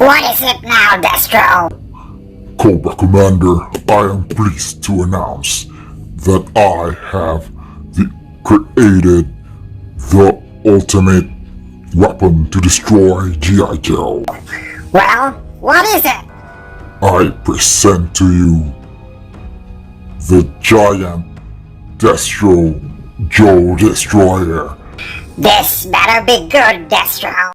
What is it now, Destro? Cobra Commander, I am pleased to announce that I have created the ultimate weapon to destroy G.I. Joe. Well, what is it? I present to you the giant Destro Joe Destroyer. This better be good, Destro.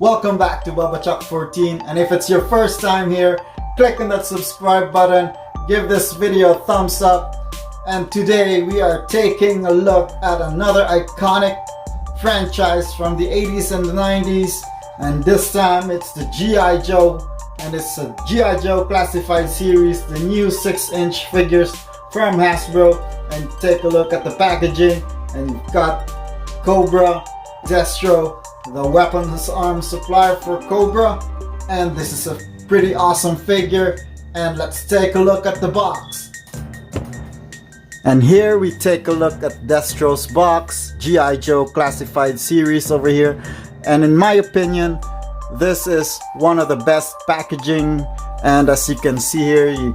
Welcome back to BubbaChuck14, and if it's your first time here, click on that subscribe button, give this video a thumbs up, and today we are taking a look at another iconic franchise from the 80s and the 90s, and this time it's the G.I. Joe, and it's a G.I. Joe Classified Series, the new 6-inch figures from Hasbro. And take a look at the packaging, and you've got Cobra, Destro, the weapons arm supplier for Cobra, and this is a pretty awesome figure. And let's take a look at the box. And here we take a look at Destro's box, G.I. Joe Classified Series over here, and in my opinion this is one of the best packaging. And as you can see here, you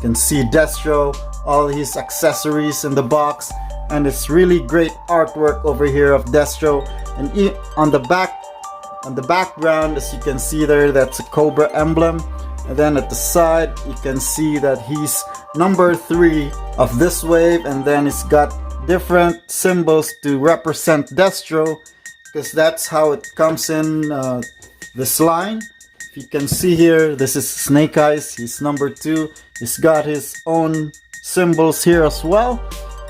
can see Destro, all his accessories in the box, and it's really great artwork over here of Destro. And on the background, as you can see there, that's a Cobra emblem. And then at the side you can see that he's number 3 of this wave, and then it's got different symbols to represent Destro, because that's how it comes in this line. If you can see here, this is Snake Eyes, he's number 2. He's got his own symbols here as well,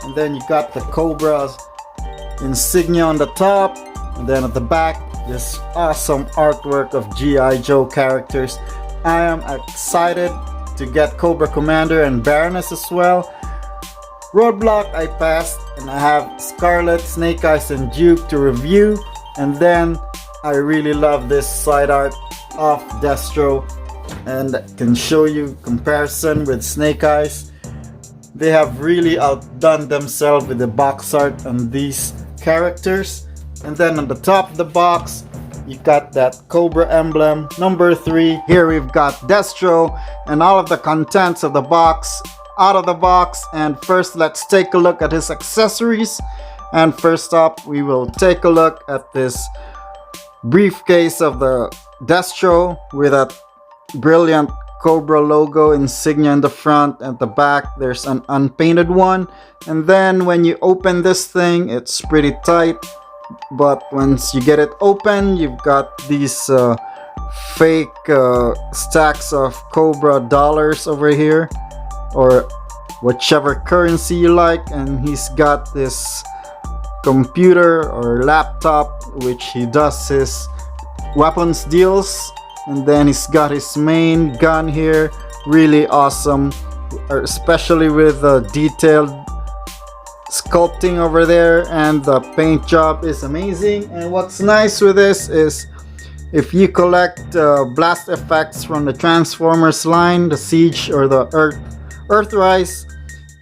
and then you got the Cobra's insignia on the top, and then at the back this awesome artwork of G.I. Joe characters. I am excited to get Cobra Commander and Baroness as well. Roadblock I passed, and I have Scarlet, Snake Eyes, and Duke to review. And then I really love this side art of Destro, and I can show you comparison with Snake Eyes. They have really outdone themselves with the box art on these characters. And then on the top of the box you got that Cobra emblem, number 3. Here we've got Destro and all of the contents of the box out of the box. And first let's take a look at his accessories. And first up we will take a look at this briefcase of the Destro with a brilliant Cobra logo insignia in the front. At the back there's an unpainted one, and then when you open this thing it's pretty tight, but once you get it open you've got these fake stacks of Cobra dollars over here, or whichever currency you like. And he's got this computer or laptop which he does his weapons deals, and then he's got his main gun here, really awesome, especially with the detailed sculpting over there, and the paint job is amazing. And what's nice with this is if you collect blast effects from the Transformers line, the Siege or the Earthrise,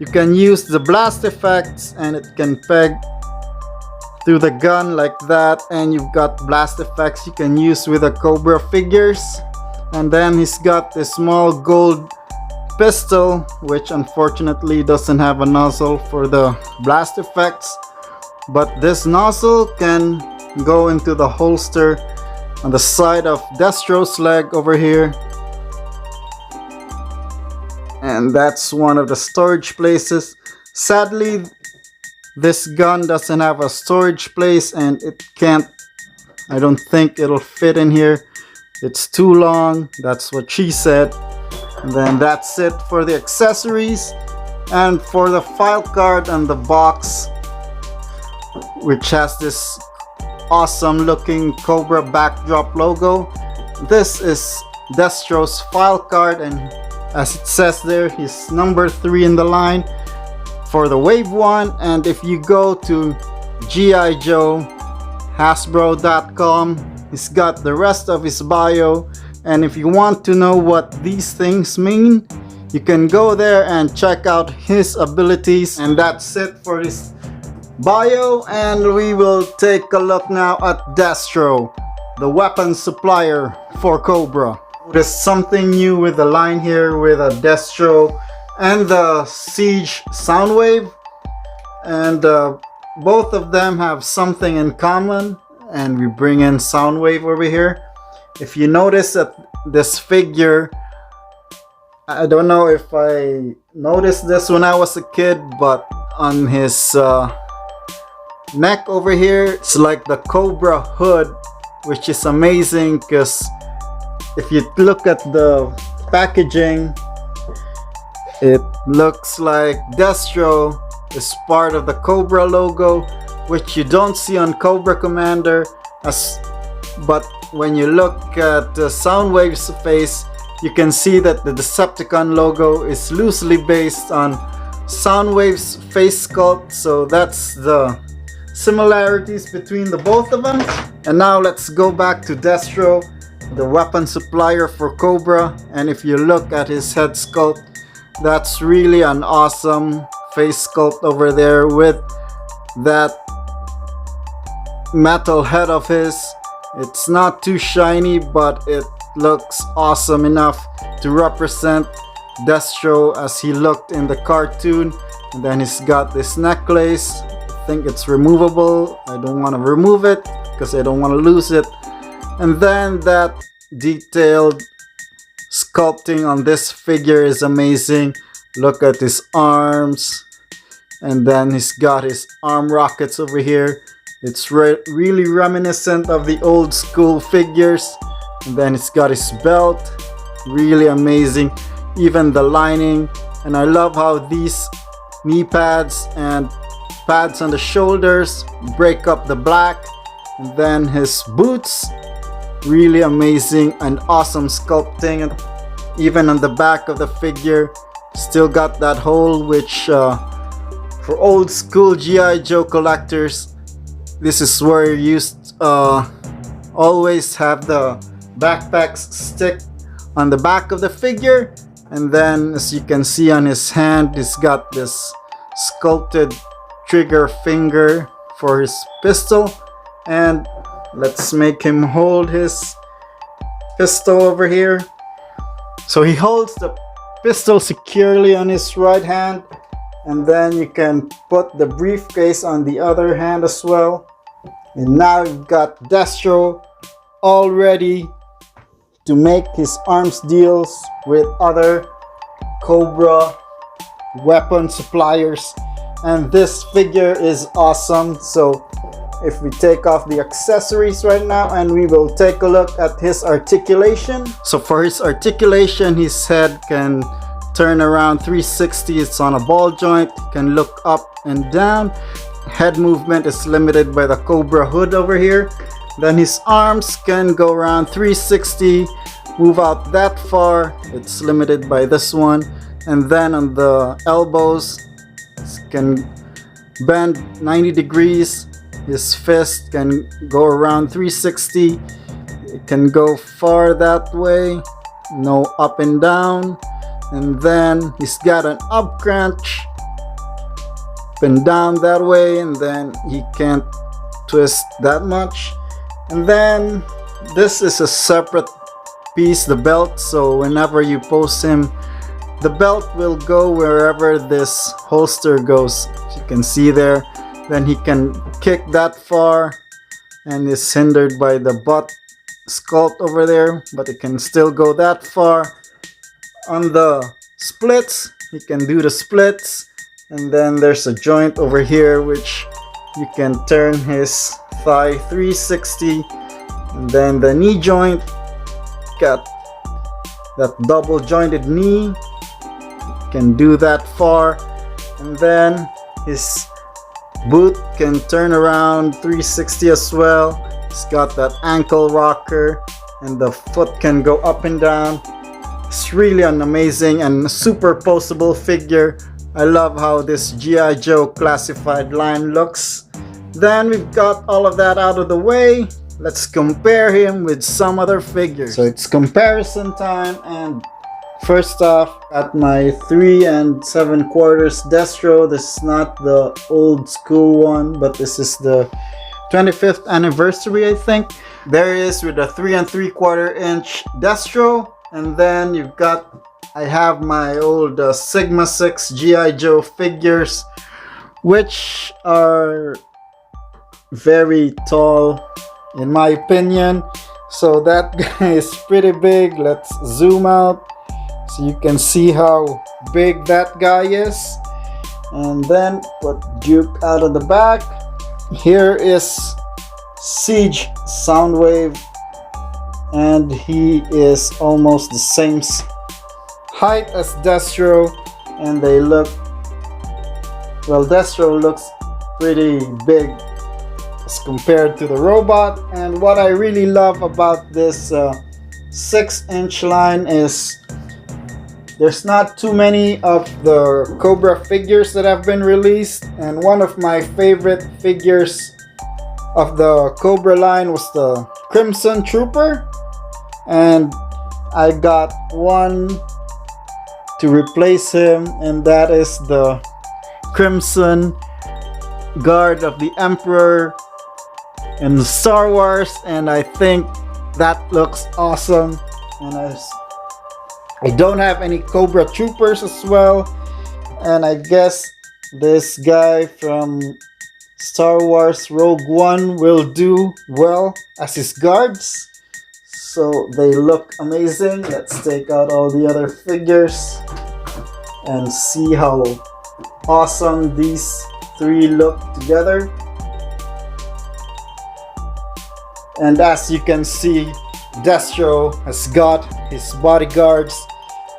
you can use the blast effects and it can peg through the gun like that, and you've got blast effects you can use with the Cobra figures. And then he's got this small gold pistol which unfortunately doesn't have a nozzle for the blast effects, but this nozzle can go into the holster on the side of Destro's leg over here, and that's one of the storage places. Sadly this gun doesn't have a storage place, and I don't think it'll fit in here. It's too long, that's what she said. And then that's it for the accessories. And for the file card and the box, which has this awesome looking Cobra backdrop logo, this is Destro's file card, and as it says there, he's number 3 in the line for the wave 1. And if you go to G.I. Joe Hasbro.com, he's got the rest of his bio. And if you want to know what these things mean, You can go there and check out his abilities. And that's it for this bio, and we will take a look now at Destro, the weapon supplier for Cobra. There's something new with the line here with a Destro and the Siege Soundwave, and both of them have something in common, and we bring in Soundwave over here. If you notice that this figure, I don't know if I noticed this when I was a kid, but on his neck over here, it's like the Cobra hood, which is amazing because if you look at the packaging, it looks like Destro is part of the Cobra logo, which you don't see on Cobra Commander. But when you look at the Soundwave's face, you can see that the Decepticon logo is loosely based on Soundwave's face sculpt. So that's the similarities between the both of them. And now let's go back to Destro, the weapon supplier for Cobra. And if you look at his head sculpt, that's really an awesome face sculpt over there with that metal head of his. It's not too shiny, but it looks awesome enough to represent Destro as he looked in the cartoon. And then he's got this necklace. I think it's removable. I don't want to remove it because I don't want to lose it. And then that detailed sculpting on this figure is amazing. Look at his arms, and then he's got his arm rockets over here. It's really reminiscent of the old school figures. And then it's got his belt, really amazing. Even the lining, and I love how these knee pads and pads on the shoulders break up the black. And then his boots, really amazing and awesome sculpting. And even on the back of the figure, still got that hole, which for old school G.I. Joe collectors, this is where you used always have the backpacks stick on the back of the figure. And then as you can see on his hand, he's got this sculpted trigger finger for his pistol. And let's make him hold his pistol over here. So he holds the pistol securely on his right hand, and then you can put the briefcase on the other hand as well. And now you've got Destro all ready to make his arms deals with other Cobra weapon suppliers. And this figure is awesome. So if we take off the accessories right now, and we will take a look at his articulation. So for his articulation, his head can turn around 360. It's on a ball joint. It can look up and down. Head movement is limited by the Cobra hood over here. Then his arms can go around 360, move out that far. It's limited by this one. And then on the elbows, it can bend 90 degrees. His fist can go around 360. It can go far that way, no up and down. And then he's got an up crunch, up and down that way, and then he can't twist that much. And then this is a separate piece, the belt, so whenever you pose him, the belt will go wherever this holster goes. As you can see there, then he can kick that far and is hindered by the butt sculpt over there, but it can still go that far. On the splits, he can do the splits, and then there's a joint over here which you can turn his thigh 360, and then the knee joint, got that double jointed knee, can do that far. And then his boot can turn around 360 as well. It's got that ankle rocker, and the foot can go up and down. It's really an amazing and super poseable figure. I love how this G.I. Joe Classified line looks. Then we've got all of that out of the way. Let's compare him with some other figures. So it's comparison time, and First off, at my 3 7/4 Destro. This is not the old school one, but this is the 25th anniversary, I think. There he is with a 3 3/4 inch Destro. And then you've got, I have my old Sigma 6 G.I. Joe figures, which are very tall in my opinion. So that guy is pretty big. Let's zoom out so you can see how big that guy is. And then put Duke out of the back. Here is Siege Soundwave, and he is almost the same height as Destro, and they look, well, Destro looks pretty big as compared to the robot. And what I really love about this 6-inch line is there's not too many of the Cobra figures that have been released, and one of my favorite figures of the Cobra line was the Crimson Trooper, and I got one to replace him, and that is the Crimson Guard of the Emperor in Star Wars, and I think that looks awesome. And I don't have any Cobra Troopers as well, and I guess this guy from Star Wars Rogue One will do well as his guards. So they look amazing. Let's take out all the other figures and see how awesome these three look together. And as you can see, Destro has got his bodyguards,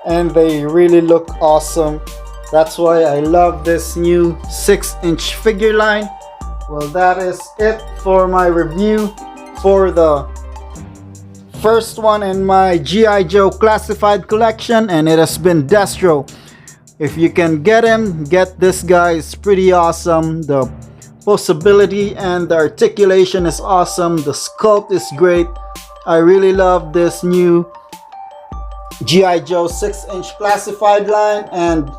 and they really look awesome. That's why I love this new 6-inch figure line. Well, that is it for my review for the first one in my G.I. Joe Classified collection, and it has been Destro. If you can get him, get this guy. It's pretty awesome. The posability and the articulation is awesome. The sculpt is great. I really love this new G.I. Joe 6-inch Classified line. And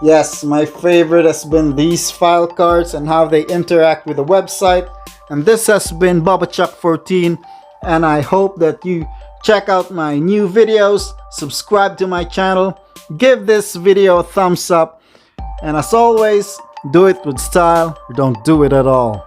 yes, my favorite has been these file cards and how they interact with the website. And this has been BubbaChuck14, and I hope that you check out my new videos, subscribe to my channel, give this video a thumbs up, and as always, do it with style or don't do it at all.